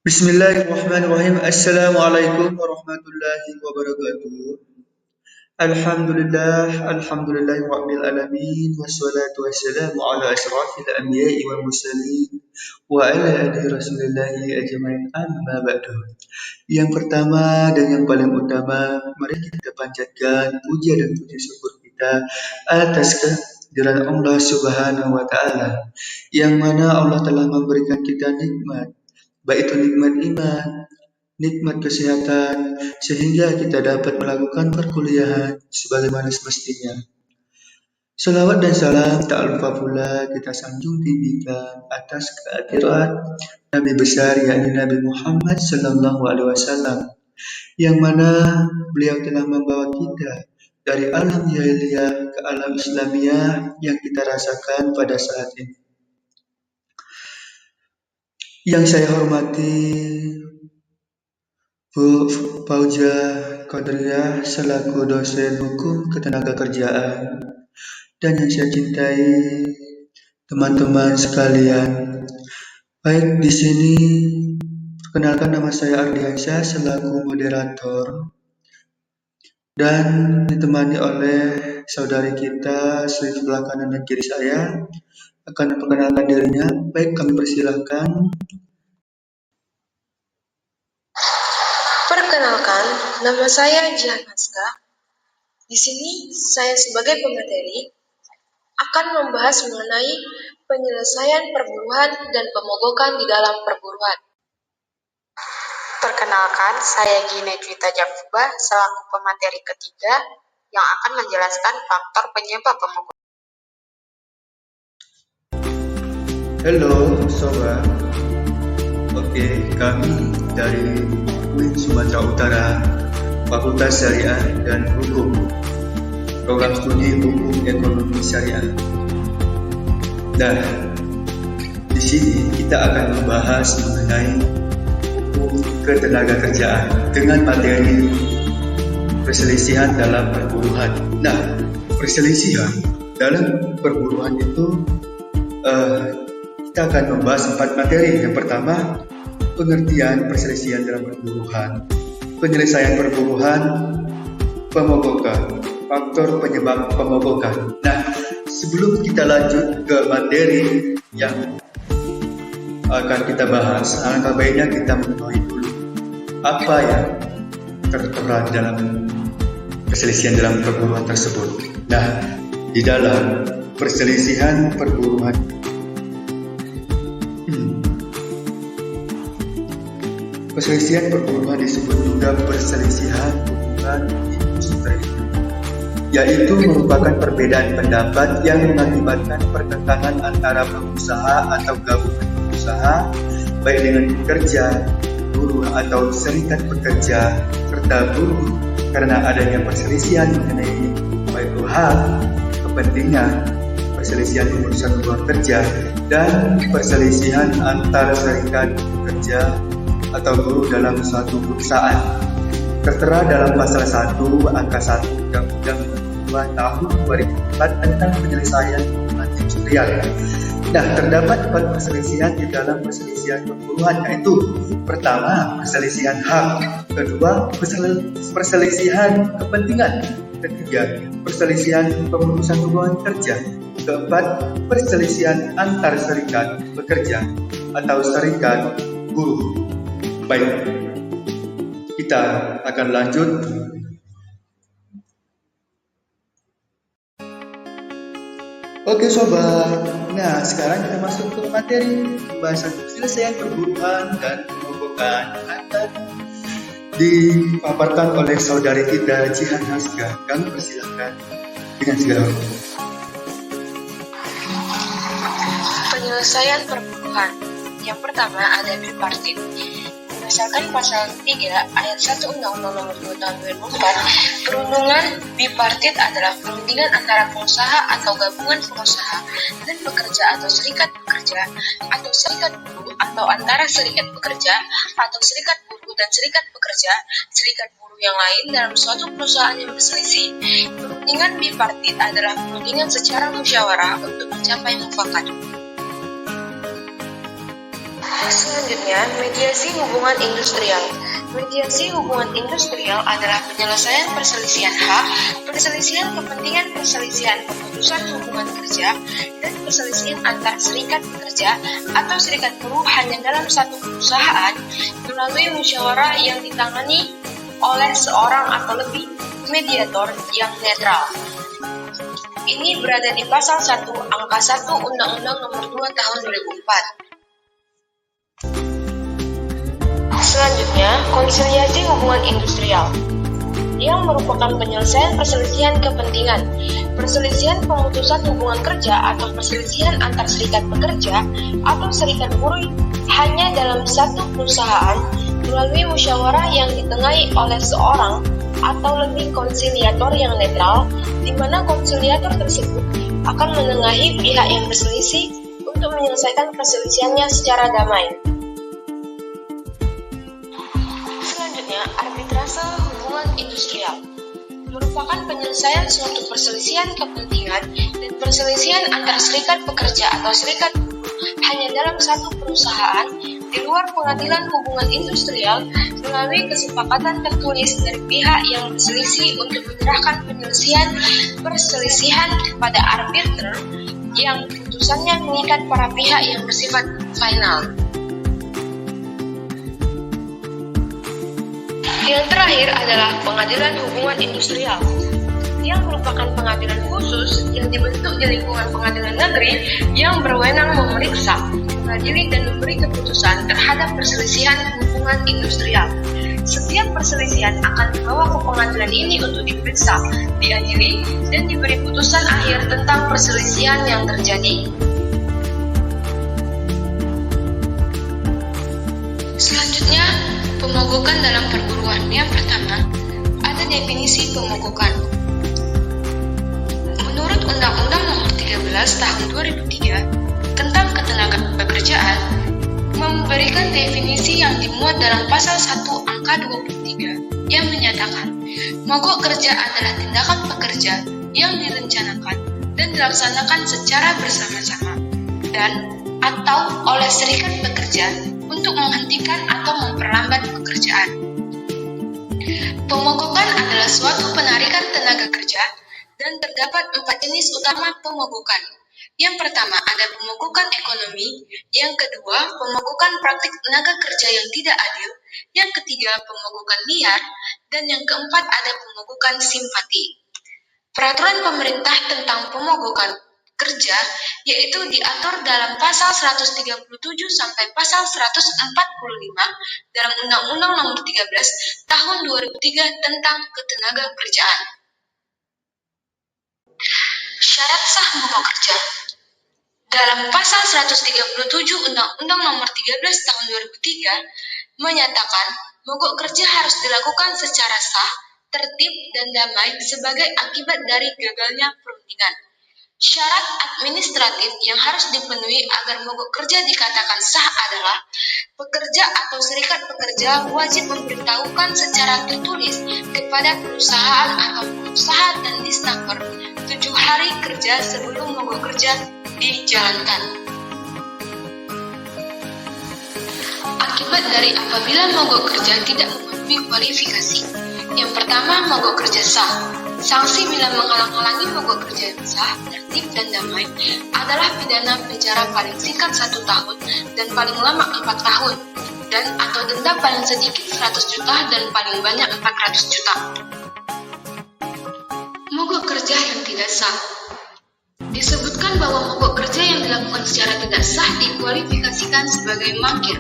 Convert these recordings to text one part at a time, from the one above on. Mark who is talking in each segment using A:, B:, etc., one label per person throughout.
A: Bismillahirrahmanirrahim. Assalamualaikum warahmatullahi wabarakatuh. Alhamdulillahi rabbil alamin wassalatu wassalamu ala asyrafil anbiya'i wal mursalin wa ala alihi rasulillahi ajmain amma ba'du. Yang pertama dan yang paling utama, mari kita panjatkan puja dan puji syukur kita atas kehadiran Allah Subhanahu wa taala, yang mana Allah telah memberikan kita nikmat, baik itu nikmat iman, nikmat kesehatan, sehingga kita dapat melakukan perkuliahan sebagaimana semestinya. Salawat dan salam tak lupa pula kita sanjung tinggikan atas kehadiran Nabi besar yakni Nabi Muhammad sallallahu alaihi wasallam, yang mana beliau telah membawa kita dari alam jahiliyah ke alam Islamiyah yang kita rasakan pada saat ini. Yang saya hormati Bu Fauzia Qadriyah selaku dosen hukum ketenagakerjaan, dan yang saya cintai teman-teman sekalian. Baik, di sini perkenalkan, nama saya Ardiansyah selaku moderator dan ditemani oleh saudari kita sebelah kanan dan kiri saya akan memperkenalkan dirinya. Baik, kami persilahkan.
B: Perkenalkan, nama saya Jihan Haska. Di sini saya sebagai pemateri akan membahas mengenai penyelesaian perburuan dan pemogokan di dalam perburuan.
C: Perkenalkan, saya Gina Juwita Jakuba selaku pemateri ketiga yang akan menjelaskan faktor penyebab pemogokan.
A: Halo sobat. Oke, kami dari UIN Sumatera Utara, Fakultas Syariah dan Hukum, Program Studi Hukum Ekonomi Syariah. Dan di sini kita akan membahas mengenai hukum ketenagakerjaan dengan materi perselisihan dalam perburuan. Nah, perselisihan dalam perburuan itu kita akan membahas 4 materi. Yang pertama, pengertian perselisihan dalam perburuan, penyelesaian perburuan, pemogokan, faktor penyebab pemogokan. Nah, sebelum kita lanjut ke materi yang akan kita bahas, alangkah baiknya kita mengetahui dulu apa yang tertera dalam perselisihan dalam perburuan tersebut. Nah, di dalam perselisihan perburuan, perselisihan perburuan disebut juga perselisihan hubungan industri, yaitu merupakan perbedaan pendapat yang mengakibatkan pertentangan antara pengusaha atau gabungan pengusaha, baik dengan pekerja, buruh atau serikat pekerja, serta buruh, karena adanya perselisihan mengenai baik hak, kepentingan, perselisihan urusan hubungan kerja, dan perselisihan antar serikat pekerja atau buruh dalam suatu perusahaan. Tertera dalam pasal 1 angka 1 Undang-Undang 2 tahun 2004 tentang penyelesaian hubungan industrial. Nah, terdapat 4 perselisihan di dalam perselisihan perburuan, yaitu pertama, perselisihan hak, kedua, perselisihan kepentingan, ketiga, perselisihan pemutusan hubungan kerja, keempat, perselisihan antar serikat pekerja atau serikat buruh. Baik, kita akan lanjut. Oke sobat, nah sekarang kita masuk ke materi pembahasan penyelesaian perburuan dan pemogokan akan dipaparkan oleh saudari kita Jihan Haska. Kami persilahkan dengan segala hormat.
B: Penyelesaian perburuan. Yang pertama ada bipartit. Berdasarkan pasal 3 ayat 1 Undang-Undang Nomor 2 Tahun 2004, perundungan bipartit adalah perundingan antara pengusaha atau gabungan pengusaha dan pekerja atau serikat pekerja atau serikat buruh, atau antara serikat pekerja atau serikat buruh dan serikat pekerja, serikat buruh yang lain dalam suatu perusahaan yang berselisih. Perundingan bipartit adalah perundingan secara musyawarah untuk mencapai mufakat. Selanjutnya, mediasi hubungan industrial. Mediasi hubungan industrial adalah penyelesaian perselisihan hak, perselisihan kepentingan, perselisihan pemutusan hubungan kerja, dan perselisihan antar serikat pekerja atau serikat buruh hanya dalam satu perusahaan melalui musyawarah yang ditangani oleh seorang atau lebih mediator yang netral. Ini berada di pasal 1 angka 1 Undang-Undang Nomor 2 Tahun 2004. Selanjutnya, konsiliasi hubungan industrial yang merupakan penyelesaian perselisihan kepentingan, perselisihan pemutusan hubungan kerja atau perselisihan antar serikat pekerja atau serikat buruh hanya dalam satu perusahaan melalui musyawarah yang ditengahi oleh seorang atau lebih konsiliator yang netral, di mana konsiliator tersebut akan menengahi pihak yang berselisih untuk menyelesaikan perselisihannya secara damai. Selanjutnya, arbitrase hubungan industrial merupakan penyelesaian suatu perselisihan kepentingan dan perselisihan antar serikat pekerja atau serikat buruh hanya dalam satu perusahaan di luar pengadilan hubungan industrial melalui kesepakatan tertulis dari pihak yang berselisih untuk menyerahkan penyelesaian perselisihan kepada arbiter yang keputusannya mengikat para pihak yang bersifat final. Yang terakhir adalah pengadilan hubungan industrial, yang merupakan pengadilan khusus yang dibentuk di lingkungan pengadilan negeri yang berwenang memeriksa, mengadili dan memberi keputusan terhadap perselisihan hubungan industrial. Setiap perselisihan akan dibawa ke pengadilan ini untuk diperiksa, diadili, dan diberi putusan akhir tentang perselisihan yang terjadi. Selanjutnya, pemogokan dalam perburuan. Yang pertama, ada definisi pemogokan. Menurut Undang-Undang Nomor 13 Tahun 2003 tentang Ketenagakerjaan, memberikan definisi yang dimuat dalam pasal 1 angka 23 yang menyatakan mogok kerja adalah tindakan pekerja yang direncanakan dan dilaksanakan secara bersama-sama dan atau oleh serikat pekerja untuk menghentikan atau memperlambat pekerjaan. Pemogokan adalah suatu penarikan tenaga kerja dan terdapat 4 jenis utama pemogokan. Yang pertama ada pemogokan ekonomi, yang kedua pemogokan praktik tenaga kerja yang tidak adil, yang ketiga pemogokan liar, dan yang keempat ada pemogokan simpati. Peraturan pemerintah tentang pemogokan kerja yaitu diatur dalam pasal 137 sampai pasal 145 dalam Undang-Undang Nomor 13 Tahun 2003 tentang Ketenagakerjaan. Syarat sah mogok kerja. Dalam pasal 137 Undang-Undang Nomor 13 Tahun 2003 menyatakan mogok kerja harus dilakukan secara sah, tertib, dan damai sebagai akibat dari gagalnya perundingan. Syarat administratif yang harus dipenuhi agar mogok kerja dikatakan sah adalah pekerja atau serikat pekerja wajib memberitahukan secara tertulis kepada perusahaan atau pengusaha dan disnaker 7 hari kerja sebelum mogok kerja dijalankan. Akibat dari apabila mogok kerja tidak memenuhi kualifikasi. Yang pertama, mogok kerja sah. Sanksi bila menghalang-halangi mogok kerja yang sah, tertib, dan damai adalah pidana penjara paling singkat 1 tahun dan paling lama 4 tahun, dan atau denda paling sedikit 100 juta dan paling banyak 400 juta. Mogok kerja yang tidak sah. Disebutkan bahwa mogok kerja yang dilakukan secara tidak sah dikualifikasikan sebagai mangkir.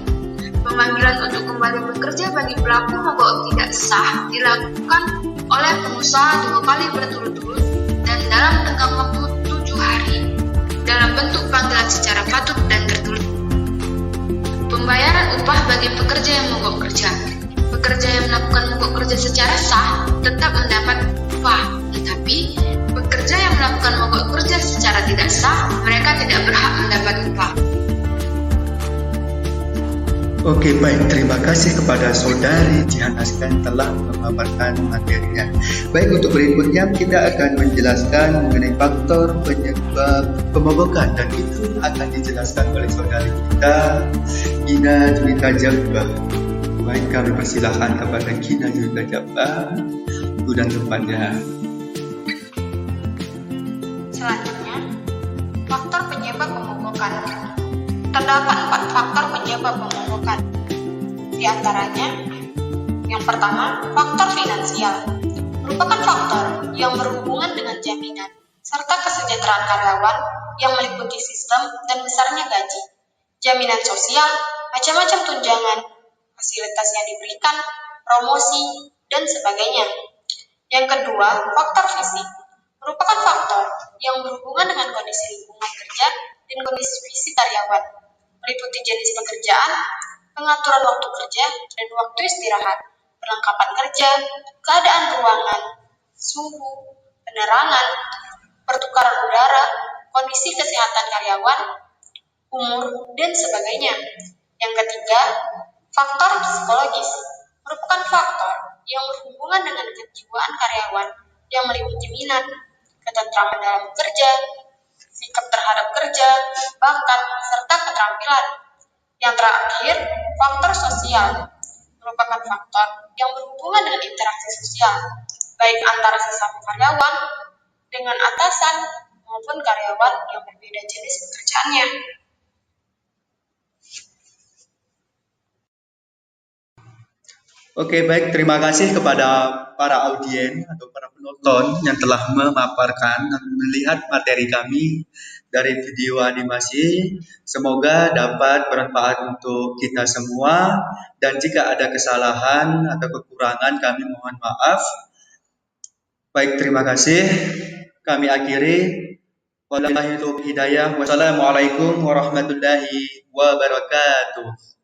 B: Pemanggilan untuk kembali bekerja bagi pelaku mogok tidak sah dilakukan oleh pengusaha 2 kali berturut-turut dan dalam tenggang waktu 7 hari dalam bentuk panggilan secara patut dan tertulis. Pembayaran upah bagi pekerja yang mogok kerja. Pekerja yang melakukan mogok kerja secara sah tetap mendapat upah, tetapi pekerja yang melakukan mogok kerja secara tidak sah, mereka tidak berhak mendapat upah.
A: Oke, baik. Terima kasih kepada Saudari Jihan Askan telah memaparkan materinya. Baik, untuk berikutnya kita akan menjelaskan mengenai faktor penyebab pemogokan, dan itu akan dijelaskan oleh Saudari kita, Gina Juwita Jabba. Baik, kami persilahkan kepada Gina Juwita Jabba dan tempatnya.
C: Selanjutnya, faktor penyebab pemogokan. Terdapat 4 faktor penyebab pemogokan. Di antaranya, yang pertama, faktor finansial. Merupakan faktor yang berhubungan dengan jaminan serta kesejahteraan karyawan yang meliputi sistem dan besarnya gaji, jaminan sosial, macam-macam tunjangan, fasilitas yang diberikan, promosi, dan sebagainya. Yang kedua, faktor fisik. Merupakan faktor yang berhubungan dengan kondisi lingkungan kerja dan kondisi fisik karyawan, meliputi jenis pekerjaan, pengaturan waktu kerja dan waktu istirahat, perlengkapan kerja, keadaan ruangan, suhu, penerangan, pertukaran udara, kondisi kesehatan karyawan, umur, dan sebagainya. Yang ketiga, faktor psikologis. Merupakan faktor yang berhubungan dengan kejiwaan karyawan yang meliputi minat, ketentraman dalam bekerja, sikap terhadap kerja, bakat, serta keterampilan. Yang terakhir, faktor sosial merupakan faktor yang berhubungan dengan interaksi sosial, baik antara sesama karyawan, dengan atasan, maupun karyawan yang berbeda jenis pekerjaannya.
A: Oke, baik. Terima kasih kepada para audien atau para penonton yang telah memaparkan dan melihat materi kami dari video animasi. Semoga dapat bermanfaat untuk kita semua, dan jika ada kesalahan atau kekurangan kami mohon maaf. Baik, terima kasih. Kami akhiri. Wabillahi taufiq hidayah. Wassalamualaikum warahmatullahi wabarakatuh.